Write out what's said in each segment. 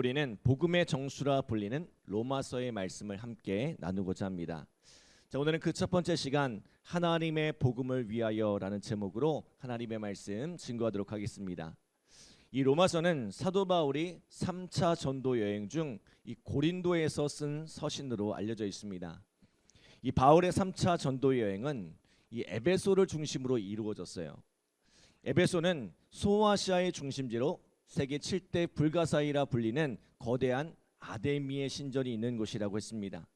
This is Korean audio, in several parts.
우리는 복음의 정수라 불리는 로마서의 말씀을 함께 나누고자 합니다. 자, 오늘은 그 첫 번째 시간 하나님의 복음을 위하여라는 제목으로 하나님의 말씀 증거하도록 하겠습니다. 이 로마서는 사도 바울이 3차 전도 여행 중 이 고린도에서 쓴 서신으로 알려져 있습니다. 이 바울의 3차 전도 여행은 이 에베소를 중심으로 이루어졌어요. 에베소는 소아시아의 중심지로 세계 7대 불가사의라 불리는 거대한 아데미의 신전이 있는 곳이라고 했습니다.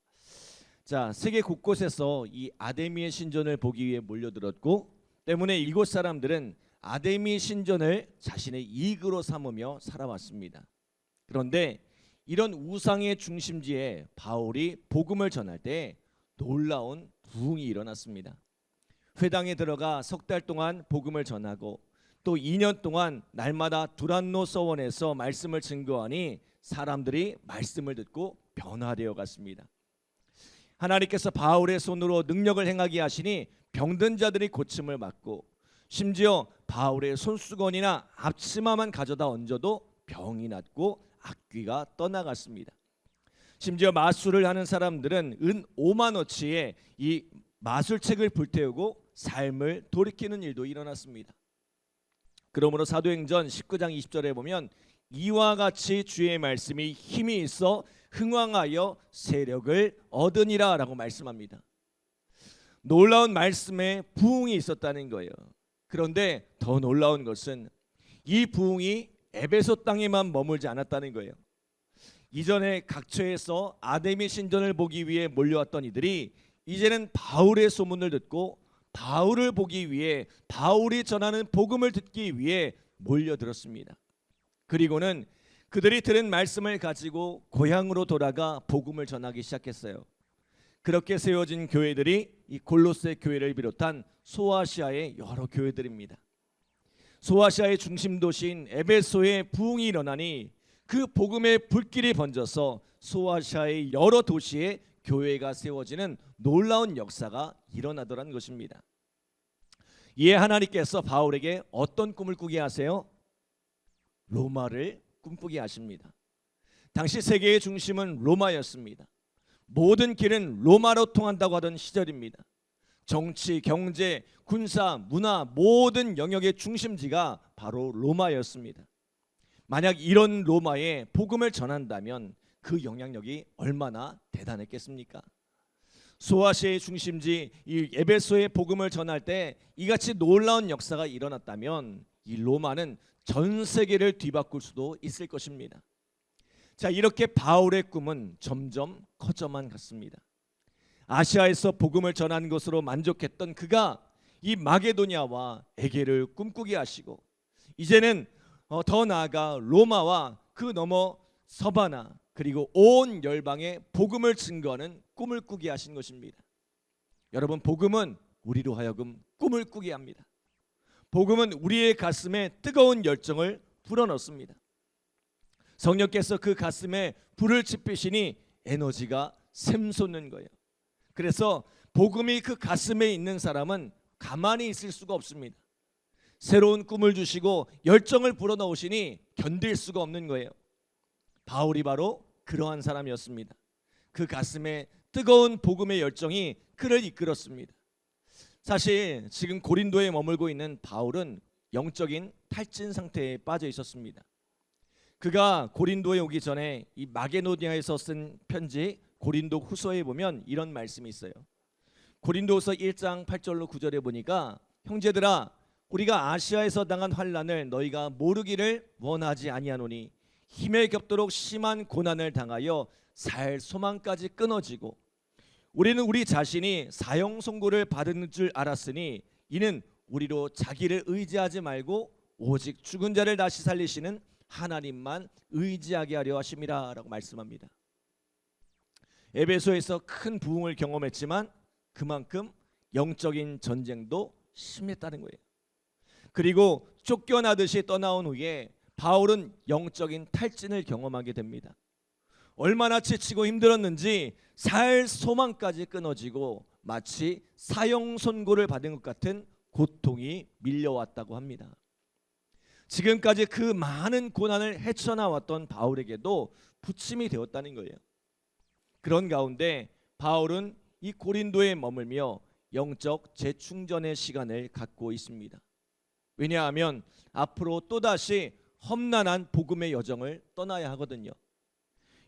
자, 세계 곳곳에서 이 아데미의 신전을 보기 위해 몰려들었고, 때문에 이곳 사람들은 아데미 신전을 자신의 이익으로 삼으며 살아왔습니다. 그런데 이런 우상의 중심지에 바울이 복음을 전할 때 놀라운 부흥이 일어났습니다. 회당에 들어가 석 달 동안 복음을 전하고 또 2년 동안 날마다 두란노 서원에서 말씀을 증거하니 사람들이 말씀을 듣고 변화되어 갔습니다. 하나님께서 바울의 손으로 능력을 행하게 하시니 병든 자들이 고침을 받고, 심지어 바울의 손수건이나 앞치마만 가져다 얹어도 병이 낫고 악귀가 떠나갔습니다. 심지어 마술을 하는 사람들은 은 5만 어치의 이 마술책을 불태우고 삶을 돌이키는 일도 일어났습니다. 그러므로 사도행전 19장 20절에 보면 이와 같이 주의 말씀이 힘이 있어 흥왕하여 세력을 얻으니라 라고 말씀합니다. 놀라운 말씀에 부흥이 있었다는 거예요. 그런데 더 놀라운 것은 이 부흥이 에베소 땅에만 머물지 않았다는 거예요. 이전에 각처에서 아데미 신전을 보기 위해 몰려왔던 이들이 이제는 바울의 소문을 듣고 바울을 보기 위해, 바울이 전하는 복음을 듣기 위해 몰려들었습니다. 그리고는 그들이 들은 말씀을 가지고 고향으로 돌아가 복음을 전하기 시작했어요. 그렇게 세워진 교회들이 이 골로새 교회를 비롯한 소아시아의 여러 교회들입니다. 소아시아의 중심 도시인 에베소에 부흥이 일어나니 그 복음의 불길이 번져서 소아시아의 여러 도시에 교회가 세워지는 놀라운 역사가 일어나더란 것입니다. 이에 하나님께서 바울에게 어떤 꿈을 꾸게 하세요? 로마를 꿈꾸게 하십니다. 당시 세계의 중심은 로마였습니다. 모든 길은 로마로 통한다고 하던 시절입니다. 정치, 경제, 군사, 문화 모든 영역의 중심지가 바로 로마였습니다. 만약 이런 로마에 복음을 전한다면 그 영향력이 얼마나 대단했겠습니까? 소아시아의 중심지 이 에베소의 복음을 전할 때 이같이 놀라운 역사가 일어났다면 이 로마는 전 세계를 뒤바꿀 수도 있을 것입니다. 자, 이렇게 바울의 꿈은 점점 커져만 갔습니다. 아시아에서 복음을 전한 것으로 만족했던 그가 이 마게도냐와 에게를 꿈꾸게 하시고, 이제는 더 나아가 로마와 그 너머 서바나 그리고 온 열방에 복음을 증거하는 꿈을 꾸게 하신 것입니다. 여러분, 복음은 우리로 하여금 꿈을 꾸게 합니다. 복음은 우리의 가슴에 뜨거운 열정을 불어넣습니다. 성령께서 그 가슴에 불을 지피시니 에너지가 샘솟는 거예요. 그래서 복음이 그 가슴에 있는 사람은 가만히 있을 수가 없습니다. 새로운 꿈을 주시고 열정을 불어넣으시니 견딜 수가 없는 거예요. 바울이 바로 그러한 사람이었습니다. 그 가슴에 뜨거운 복음의 열정이 그를 이끌었습니다. 사실 지금 고린도에 머물고 있는 바울은 영적인 탈진 상태에 빠져 있었습니다. 그가 고린도에 오기 전에 이 마게도냐에서 쓴 편지 고린도 후서에 보면 이런 말씀이 있어요. 고린도후서 1장 8절로 9절에 보니까, 형제들아, 우리가 아시아에서 당한 환난을 너희가 모르기를 원하지 아니하노니 힘에 겹도록 심한 고난을 당하여 살 소망까지 끊어지고, 우리는 우리 자신이 사형 선고를 받은 줄 알았으니 이는 우리로 자기를 의지하지 말고 오직 죽은 자를 다시 살리시는 하나님만 의지하게 하려 하심이라 라고 말씀합니다. 에베소에서 큰 부흥을 경험했지만 그만큼 영적인 전쟁도 심했다는 거예요. 그리고 쫓겨나듯이 떠나온 후에 바울은 영적인 탈진을 경험하게 됩니다. 얼마나 지치고 힘들었는지 살 소망까지 끊어지고 마치 사형 선고를 받은 것 같은 고통이 밀려왔다고 합니다. 지금까지 그 많은 고난을 헤쳐나왔던 바울에게도 부침이 되었다는 거예요. 그런 가운데 바울은 이 고린도에 머물며 영적 재충전의 시간을 갖고 있습니다. 왜냐하면 앞으로 또다시 험난한 복음의 여정을 떠나야 하거든요.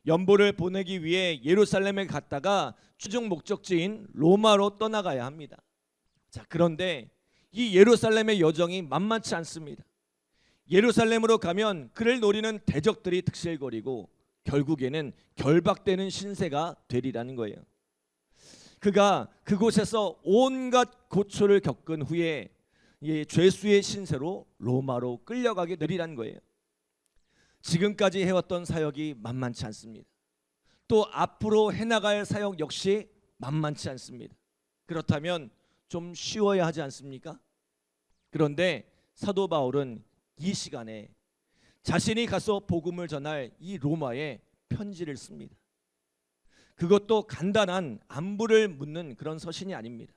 연보를 보내기 위해 예루살렘에 갔다가 최종 목적지인 로마로 떠나가야 합니다. 자, 그런데 이 예루살렘의 여정이 만만치 않습니다. 예루살렘으로 가면 그를 노리는 대적들이 득실거리고 결국에는 결박되는 신세가 되리라는 거예요. 그가 그곳에서 온갖 고초를 겪은 후에 죄수의 신세로 로마로 끌려가게 되리라는 거예요. 지금까지 해왔던 사역이 만만치 않습니다. 또 앞으로 해나갈 사역 역시 만만치 않습니다. 그렇다면 좀 쉬워야 하지 않습니까? 그런데 사도 바울은 이 시간에 자신이 가서 복음을 전할 이 로마에 편지를 씁니다. 그것도 간단한 안부를 묻는 그런 서신이 아닙니다.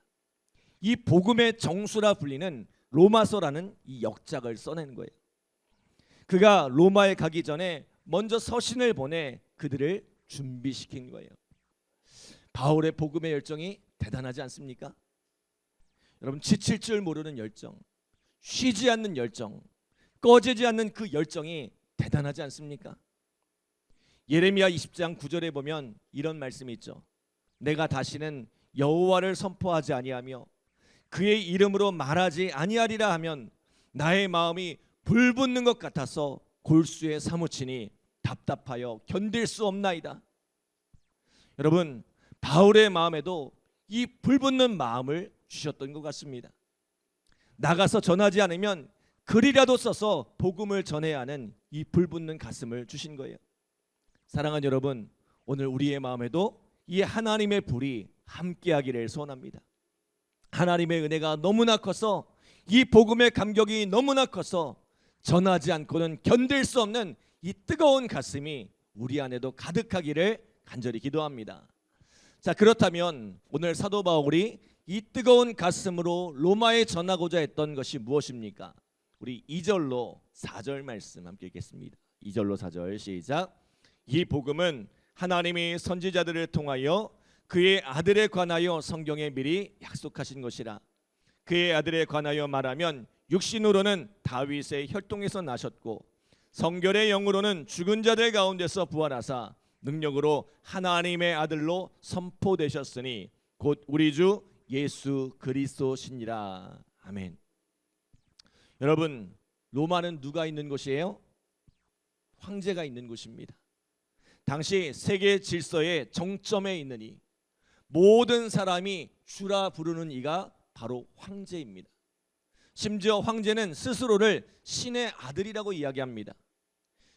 이 복음의 정수라 불리는 로마서라는 이 역작을 써낸 거예요. 그가 로마에 가기 전에 먼저 서신을 보내 그들을 준비시킨 거예요. 바울의 복음의 열정이 대단하지 않습니까? 여러분, 지칠 줄 모르는 열정, 쉬지 않는 열정, 꺼지지 않는 그 열정이 대단하지 않습니까? 예레미야 20장 9절에 보면 이런 말씀이 있죠. 내가 다시는 여호와를 선포하지 아니하며 그의 이름으로 말하지 아니하리라 하면 나의 마음이 불붙는 것 같아서 골수에 사무치니 답답하여 견딜 수 없나이다. 여러분, 바울의 마음에도 이 불붙는 마음을 주셨던 것 같습니다. 나가서 전하지 않으면 글이라도 써서 복음을 전해야 하는 이 불붙는 가슴을 주신 거예요. 사랑하는 여러분, 오늘 우리의 마음에도 이 하나님의 불이 함께하기를 소원합니다. 하나님의 은혜가 너무나 커서 이 복음의 감격이 너무나 커서 전하지 않고는 견딜 수 없는 이 뜨거운 가슴이 우리 안에도 가득하기를 간절히 기도합니다. 자, 그렇다면 오늘 사도 바울이 이 뜨거운 가슴으로 로마에 전하고자 했던 것이 무엇입니까? 우리 2절로 4절 말씀 함께 읽겠습니다. 2절로 4절 시작. 이 복음은 하나님이 선지자들을 통하여 그의 아들에 관하여 성경에 미리 약속하신 것이라. 그의 아들에 관하여 말하면 육신으로는 다윗의 혈통에서 나셨고 성결의 영으로는 죽은 자들 가운데서 부활하사 능력으로 하나님의 아들로 선포되셨으니 곧 우리 주 예수 그리스도시니라. 아멘. 여러분, 로마는 누가 있는 곳이에요? 황제가 있는 곳입니다. 당시 세계 질서의 정점에 있는 이, 모든 사람이 주라 부르는 이가 바로 황제입니다. 심지어 황제는 스스로를 신의 아들이라고 이야기합니다.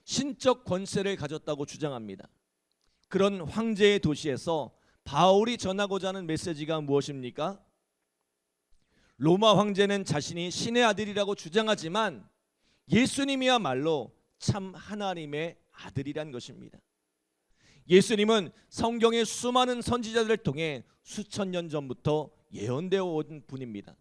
신적 권세를 가졌다고 주장합니다. 그런 황제의 도시에서 바울이 전하고자 하는 메시지가 무엇입니까? 로마 황제는 자신이 신의 아들이라고 주장하지만 예수님이야말로 참 하나님의 아들이란 것입니다. 예수님은 성경의 수많은 선지자들을 통해 수천 년 전부터 예언되어 온 분입니다.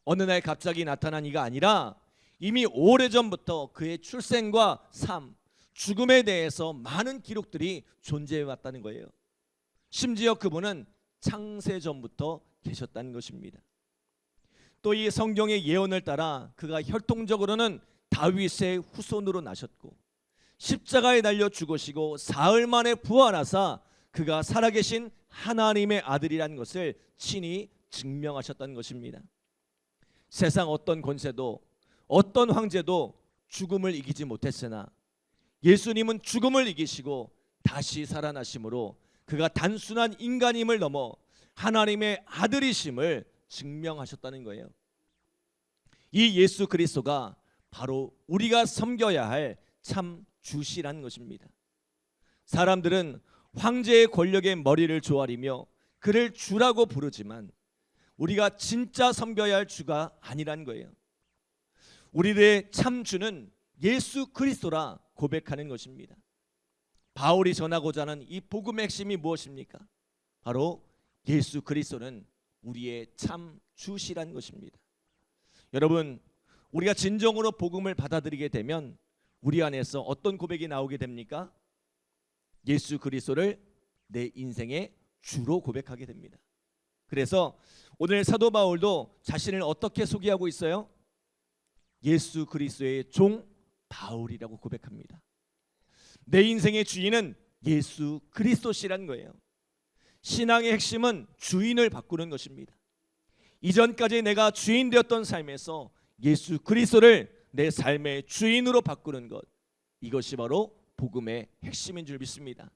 어느 날 갑자기 나타난 이가 아니라 이미 오래전부터 그의 출생과 삶, 죽음에 대해서 많은 기록들이 존재해 왔다는 거예요. 심지어 그분은 창세전부터 계셨다는 것입니다. 또 이 성경의 예언을 따라 그가 혈통적으로는 다윗의 후손으로 나셨고 십자가에 달려 죽으시고 사흘 만에 부활하사 그가 살아계신 하나님의 아들이라는 것을 친히 증명하셨다는 것입니다. 세상 어떤 권세도 어떤 황제도 죽음을 이기지 못했으나 예수님은 죽음을 이기시고 다시 살아나심으로 그가 단순한 인간임을 넘어 하나님의 아들이심을 증명하셨다는 거예요. 이 예수 그리스도가 바로 우리가 섬겨야 할 참 주시라는 것입니다. 사람들은 황제의 권력의 머리를 조아리며 그를 주라고 부르지만 우리가 진짜 섬겨야 할 주가 아니라는 거예요. 우리들의 참 주는 예수 그리스도라 고백하는 것입니다. 바울이 전하고자 하는 이 복음의 핵심이 무엇입니까? 바로 예수 그리스도는 우리의 참 주시라는 것입니다. 여러분, 우리가 진정으로 복음을 받아들이게 되면 우리 안에서 어떤 고백이 나오게 됩니까? 예수 그리스도를 내 인생의 주로 고백하게 됩니다. 그래서 오늘 사도 바울도 자신을 어떻게 소개하고 있어요? 예수 그리스도의 종 바울이라고 고백합니다. 내 인생의 주인은 예수 그리스도시라는 거예요. 신앙의 핵심은 주인을 바꾸는 것입니다. 이전까지 내가 주인 되었던 삶에서 예수 그리스도를 내 삶의 주인으로 바꾸는 것, 이것이 바로 복음의 핵심인 줄 믿습니다.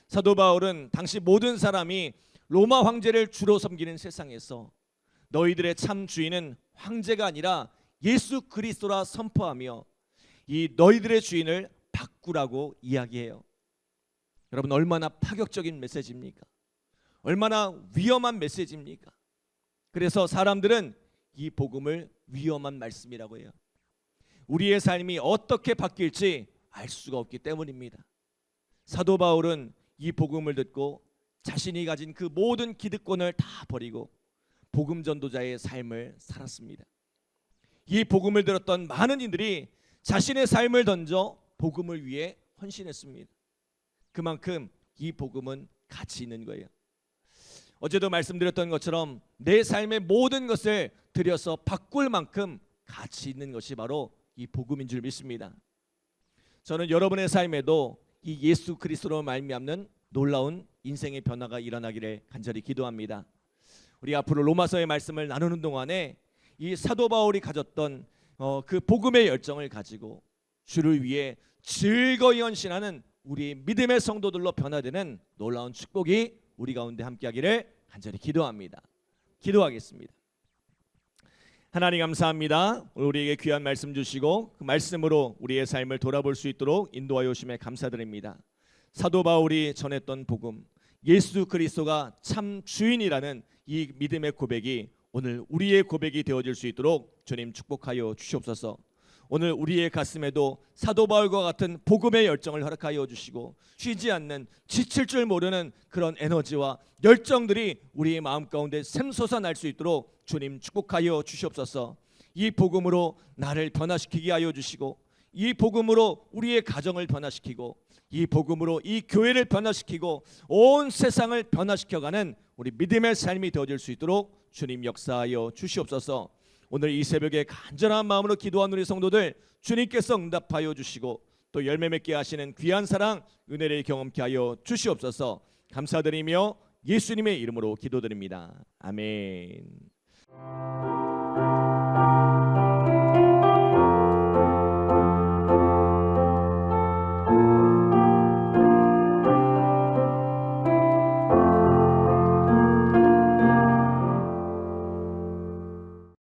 사도 바울은 당시 모든 사람이 로마 황제를 주로 섬기는 세상에서 너희들의 참 주인은 황제가 아니라 예수 그리스도라 선포하며 이 너희들의 주인을 바꾸라고 이야기해요. 여러분, 얼마나 파격적인 메시지입니까? 얼마나 위험한 메시지입니까? 그래서 사람들은 이 복음을 위험한 말씀이라고 해요. 우리의 삶이 어떻게 바뀔지 알 수가 없기 때문입니다. 사도 바울은 이 복음을 듣고 자신이 가진 그 모든 기득권을 다 버리고 복음 전도자의 삶을 살았습니다. 이 복음을 들었던 많은 이들이 자신의 삶을 던져 복음을 위해 헌신했습니다. 그만큼 이 복음은 가치 있는 거예요. 어제도 말씀드렸던 것처럼 내 삶의 모든 것을 들여서 바꿀 만큼 가치 있는 것이 바로 이 복음인 줄 믿습니다. 저는 여러분의 삶에도 이 예수 그리스도로 말미암는 놀라운 인생의 변화가 일어나기를 간절히 기도합니다. 우리 앞으로 로마서의 말씀을 나누는 동안에 이 사도 바울이 가졌던 그 복음의 열정을 가지고 주를 위해 즐거이 헌신하는 우리 믿음의 성도들로 변화되는 놀라운 축복이 우리 가운데 함께하기를 간절히 기도합니다. 기도하겠습니다. 하나님 감사합니다. 오늘 우리에게 귀한 말씀 주시고 그 말씀으로 우리의 삶을 돌아볼 수 있도록 인도하여 주심에 감사드립니다. 사도 바울이 전했던 복음, 예수 그리스도가 참 주인이라는 이 믿음의 고백이 오늘 우리의 고백이 되어질 수 있도록 주님 축복하여 주시옵소서. 오늘 우리의 가슴에도 사도 바울과 같은 복음의 열정을 허락하여 주시고 쉬지 않는 지칠 줄 모르는 그런 에너지와 열정들이 우리의 마음 가운데 샘솟아날 수 있도록 주님 축복하여 주시옵소서. 이 복음으로 나를 변화시키게 하여 주시고 이 복음으로 우리의 가정을 변화시키고 이 복음으로 이 교회를 변화시키고 온 세상을 변화시켜가는 우리 믿음의 삶이 되어질 수 있도록 주님 역사하여 주시옵소서. 오늘 이 새벽에 간절한 마음으로 기도한 우리 성도들 주님께서 응답하여 주시고 또 열매 맺게 하시는 귀한 사랑 은혜를 경험케 하여 주시옵소서. 감사드리며 예수님의 이름으로 기도드립니다. 아멘.